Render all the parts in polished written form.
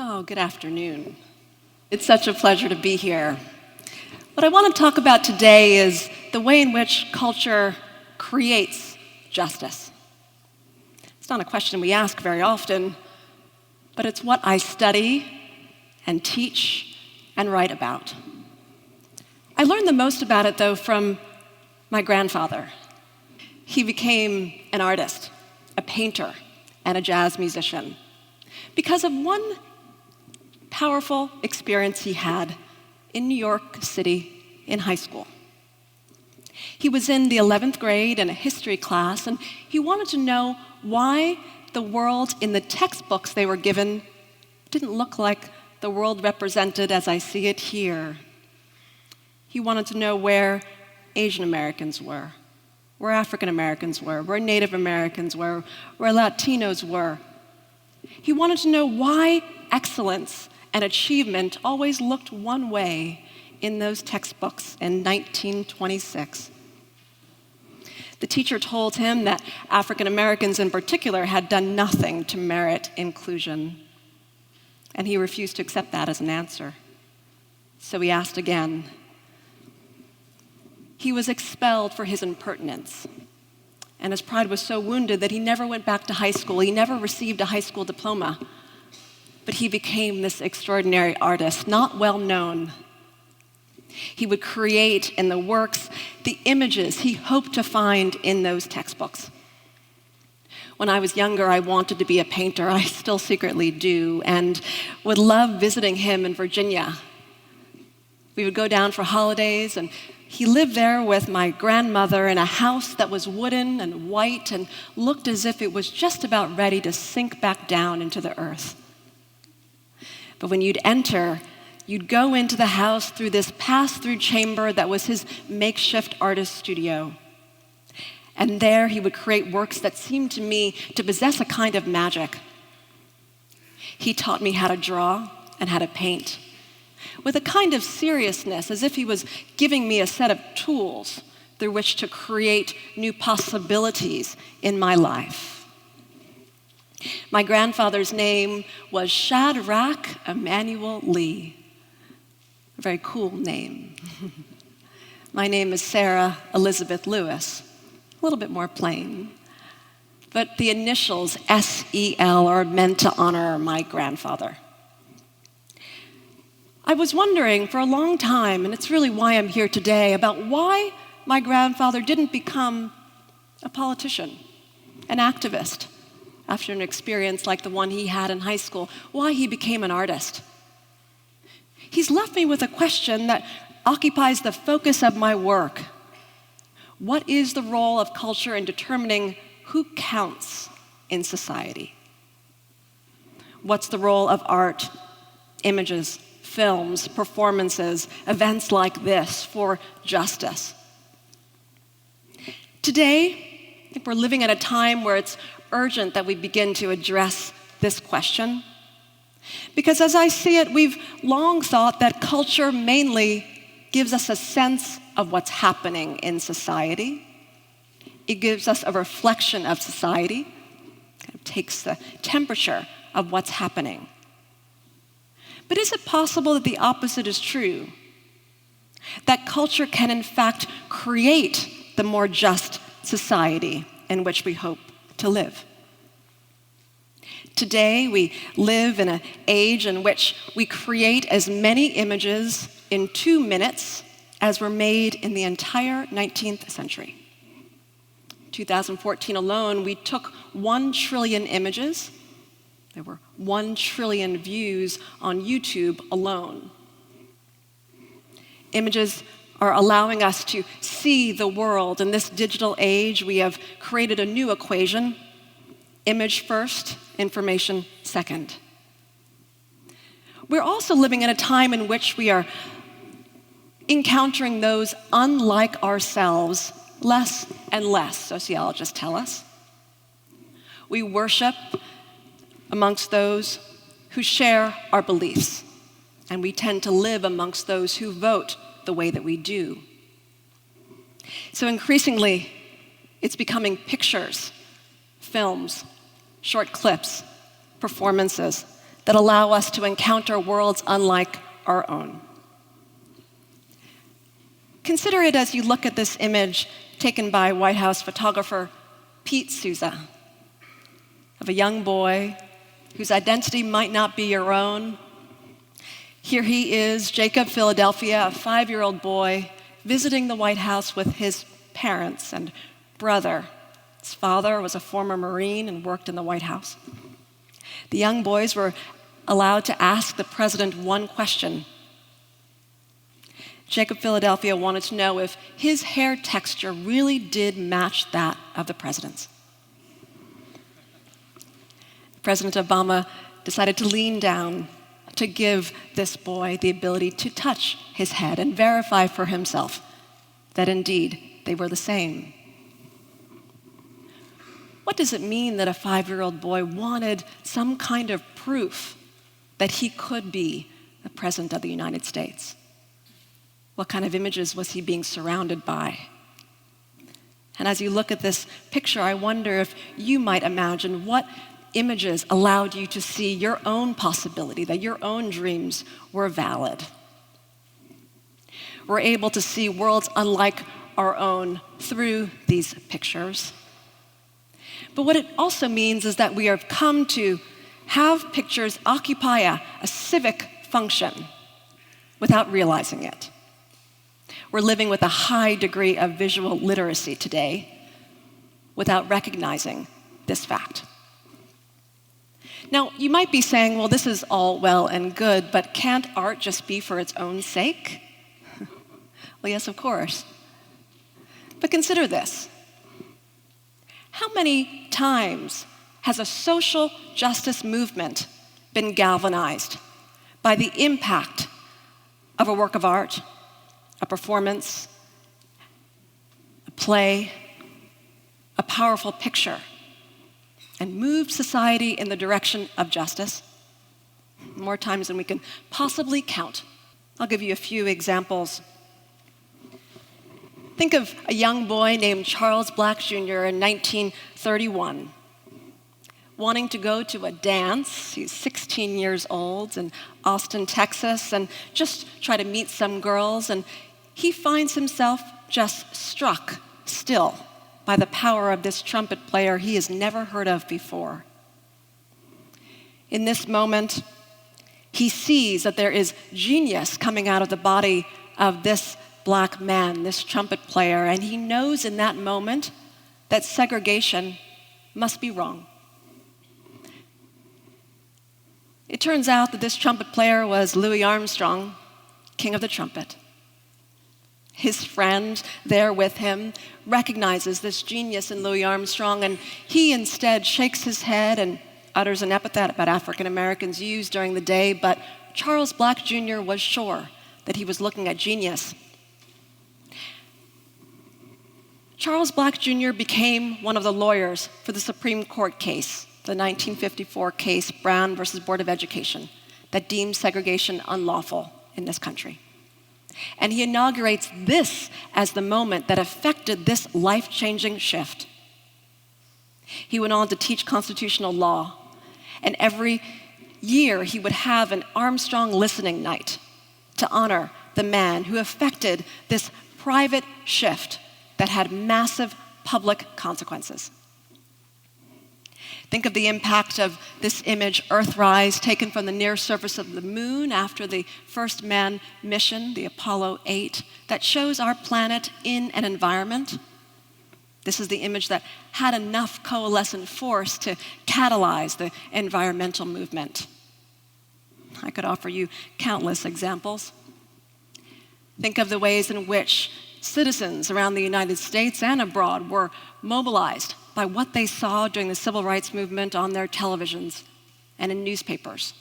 Oh, good afternoon. It's such a pleasure to be here. What I want to talk about today is the way in which culture creates justice. It's not a question we ask very often, but it's what I study and teach and write about. I learned the most about it, though, from my grandfather. He became an artist, a painter, and a jazz musician because of one powerful experience he had in New York City in high school. He was in the 11th grade in a history class, and he wanted to know why the world in the textbooks they were given didn't look like the world represented as I see it here. He wanted to know where Asian Americans were, where African Americans were, where Native Americans were, where Latinos were. He wanted to know why excellence and achievement always looked one way in those textbooks in 1926. The teacher told him that African Americans in particular had done nothing to merit inclusion, and he refused to accept that as an answer. So he asked again. He was expelled for his impertinence, and his pride was so wounded that he never went back to high school. He never received a high school diploma, but he became this extraordinary artist, not well known. He would create in the works the images he hoped to find in those textbooks. When I was younger, I wanted to be a painter. I still secretly do, and would love visiting him in Virginia. We would go down for holidays, and he lived there with my grandmother in a house that was wooden and white and looked as if it was just about ready to sink back down into the earth. But when you'd enter, you'd go into the house through this pass-through chamber that was his makeshift artist studio. And there he would create works that seemed to me to possess a kind of magic. He taught me how to draw and how to paint, with a kind of seriousness, as if he was giving me a set of tools through which to create new possibilities in my life. My grandfather's name was Shadrach Emanuel Lee. A very cool name. My name is Sarah Elizabeth Lewis. A little bit more plain. But the initials S-E-L are meant to honor my grandfather. I was wondering for a long time, and it's really why I'm here today, about why my grandfather didn't become a politician, an activist, after an experience like the one he had in high school, why he became an artist. He's left me with a question that occupies the focus of my work. What is the role of culture in determining who counts in society? What's the role of art, images, films, performances, events like this for justice? Today, I think we're living at a time where it's urgent that we begin to address this question. Because as I see it, we've long thought that culture mainly gives us a sense of what's happening in society. It gives us a reflection of society, kind of takes the temperature of what's happening. But is it possible that the opposite is true? That culture can in fact create the more just society in which we hope to live? Today, we live in an age in which we create as many images in 2 minutes as were made in the entire 19th century. 2014 alone, we took 1 trillion images. There were 1 trillion views on YouTube alone. Images are allowing us to see the world. In this digital age, we have created a new equation: image first, information second. We're also living in a time in which we are encountering those unlike ourselves less and less, sociologists tell us. We worship amongst those who share our beliefs, and we tend to live amongst those who vote the way that we do. So increasingly, it's becoming pictures, films, short clips, performances that allow us to encounter worlds unlike our own. Consider it as you look at this image taken by White House photographer Pete Souza of a young boy whose identity might not be your own. Here he is, Jacob Philadelphia, a 5-year-old boy, visiting the White House with his parents and brother. His father was a former Marine and worked in the White House. The young boys were allowed to ask the president one question. Jacob Philadelphia wanted to know if his hair texture really did match that of the president's. President Obama decided to lean down to give this boy the ability to touch his head and verify for himself that indeed they were the same. What does it mean that a 5-year-old boy wanted some kind of proof that he could be the President of the United States? What kind of images was he being surrounded by? And as you look at this picture, I wonder if you might imagine what images allowed you to see your own possibility, that your own dreams were valid. We're able to see worlds unlike our own through these pictures. But what it also means is that we have come to have pictures occupy a civic function without realizing it. We're living with a high degree of visual literacy today without recognizing this fact. Now, you might be saying, well, this is all well and good, but can't art just be for its own sake? Well, yes, of course. But consider this. How many times has a social justice movement been galvanized by the impact of a work of art, a performance, a play, a powerful picture, and moved society in the direction of justice? More times than we can possibly count. I'll give you a few examples. Think of a young boy named Charles Black Jr. in 1931, wanting to go to a dance. He's 16 years old in Austin, Texas, and just try to meet some girls, and he finds himself just struck still by the power of this trumpet player he has never heard of before. In this moment, he sees that there is genius coming out of the body of this black man, this trumpet player, and he knows in that moment that segregation must be wrong. It turns out that this trumpet player was Louis Armstrong, king of the trumpet. His friend there with him recognizes this genius in Louis Armstrong, and he instead shakes his head and utters an epithet about African Americans used during the day, but Charles Black Jr. was sure that he was looking at genius. Charles Black Jr. became one of the lawyers for the Supreme Court case, the 1954 case, Brown versus Board of Education, that deemed segregation unlawful in this country. And he inaugurates this as the moment that affected this life-changing shift. He went on to teach constitutional law, and every year he would have an Armstrong listening night to honor the man who effected this private shift that had massive public consequences. Think of the impact of this image, Earthrise, taken from the near surface of the moon after the first manned mission, the Apollo 8, that shows our planet in an environment. This is the image that had enough coalescent force to catalyze the environmental movement. I could offer you countless examples. Think of the ways in which citizens around the United States and abroad were mobilized by what they saw during the civil rights movement on their televisions and in newspapers,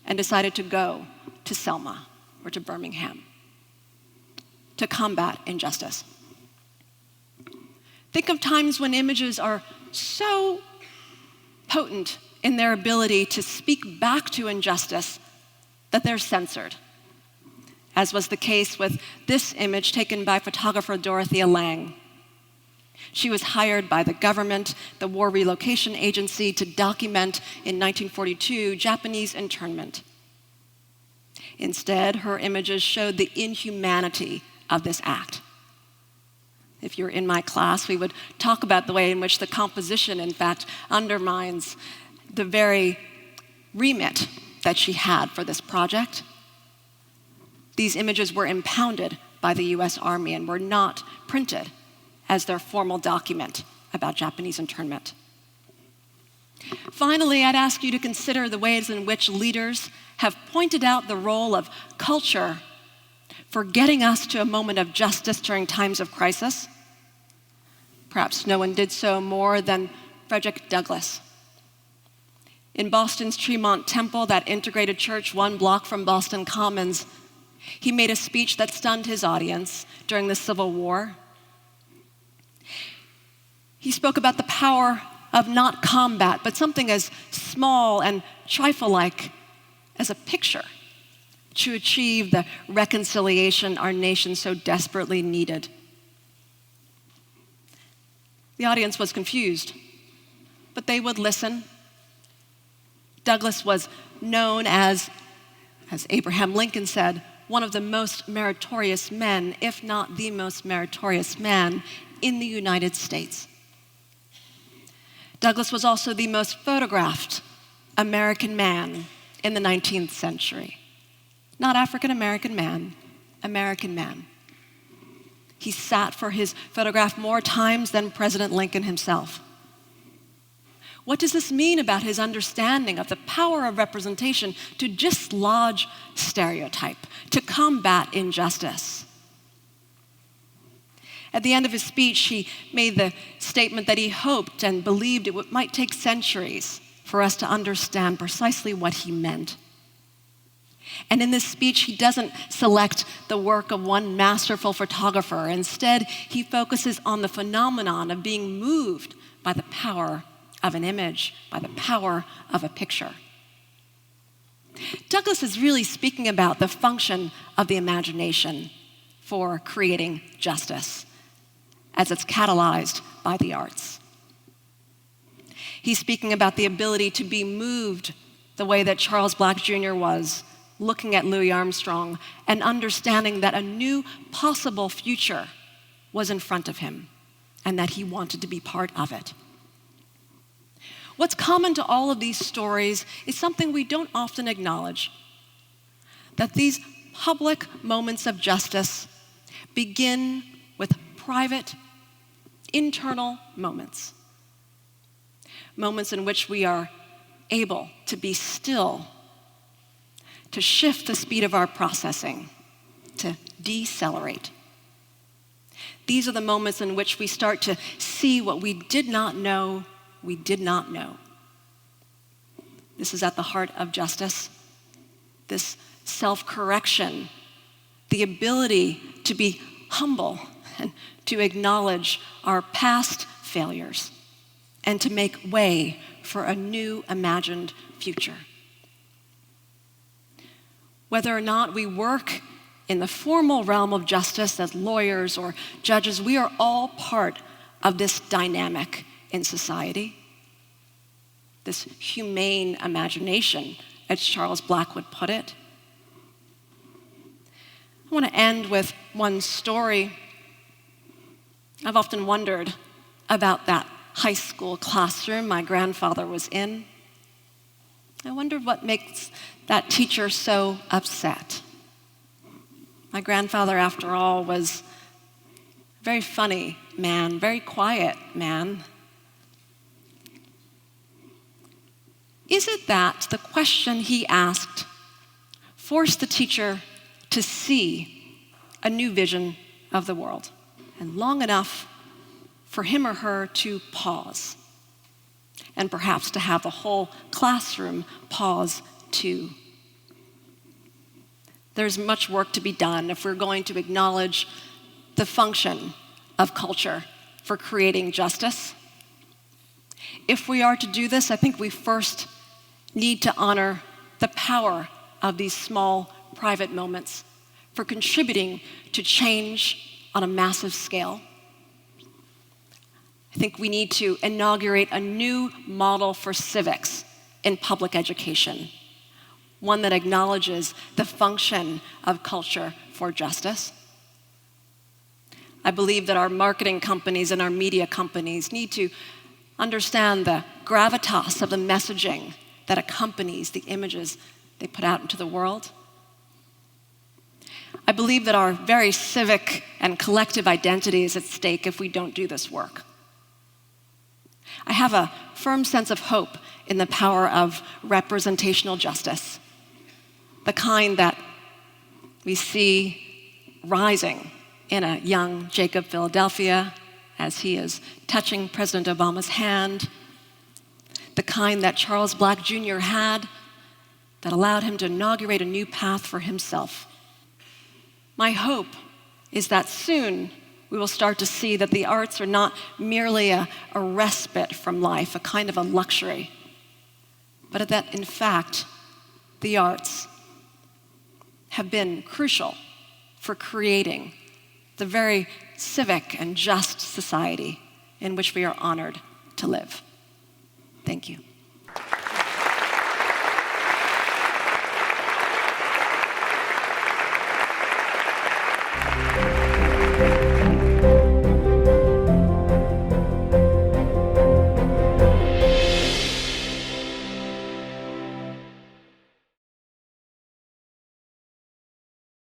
and decided to go to Selma or to Birmingham to combat injustice. Think of times when images are so potent in their ability to speak back to injustice that they're censored, as was the case with this image taken by photographer Dorothea Lange. She was hired by the government, the War Relocation Agency, to document in 1942 Japanese internment. Instead, her images showed the inhumanity of this act. If you were in my class, we would talk about the way in which the composition, in fact, undermines the very remit that she had for this project. These images were impounded by the US Army and were not printed as their formal document about Japanese internment. Finally, I'd ask you to consider the ways in which leaders have pointed out the role of culture for getting us to a moment of justice during times of crisis. Perhaps no one did so more than Frederick Douglass. In Boston's Tremont Temple, that integrated church 1 block from Boston Commons, he made a speech that stunned his audience during the Civil War. He spoke about the power of not combat, but something as small and trifle-like as a picture to achieve the reconciliation our nation so desperately needed. The audience was confused, but they would listen. Douglass was known as Abraham Lincoln said, one of the most meritorious men, if not the most meritorious man, in the United States. Douglass was also the most photographed American man in the 19th century. Not African American man, American man. He sat for his photograph more times than President Lincoln himself. What does this mean about his understanding of the power of representation to dislodge stereotype, to combat injustice? At the end of his speech, he made the statement that he hoped and believed it might take centuries for us to understand precisely what he meant. And in this speech, he doesn't select the work of one masterful photographer. Instead, he focuses on the phenomenon of being moved by the power of an image, by the power of a picture. Douglass is really speaking about the function of the imagination for creating justice, as it's catalyzed by the arts. He's speaking about the ability to be moved the way that Charles Black Jr. was, looking at Louis Armstrong and understanding that a new possible future was in front of him and that he wanted to be part of it. What's common to all of these stories is something we don't often acknowledge, that these public moments of justice begin with private, internal moments. Moments in which we are able to be still, to shift the speed of our processing, to decelerate. These are the moments in which we start to see what we did not know we did not know. This is at the heart of justice, this self-correction, the ability to be humble and to acknowledge our past failures and to make way for a new imagined future. Whether or not we work in the formal realm of justice as lawyers or judges, we are all part of this dynamic in society, this humane imagination, as Charles Black would put it. I want to end with one story. I've often wondered about that high school classroom my grandfather was in. I wondered what makes that teacher so upset. My grandfather, after all, was a very funny man, very quiet man. Is it that the question he asked forced the teacher to see a new vision of the world, and long enough for him or her to pause, and perhaps to have the whole classroom pause too? There's much work to be done if we're going to acknowledge the function of culture for creating justice. If we are to do this, I think we first need to honor the power of these small private moments for contributing to change on a massive scale. I think we need to inaugurate a new model for civics in public education, one that acknowledges the function of culture for justice. I believe that our marketing companies and our media companies need to understand the gravitas of the messaging that accompanies the images they put out into the world. I believe that our very civic and collective identity is at stake if we don't do this work. I have a firm sense of hope in the power of representational justice, the kind that we see rising in a young Jacob Philadelphia as he is touching President Obama's hand, the kind that Charles Black Jr. had that allowed him to inaugurate a new path for himself. My hope is that soon we will start to see that the arts are not merely a respite from life, a kind of a luxury, but that in fact, the arts have been crucial for creating the very civic and just society in which we are honored to live. Thank you.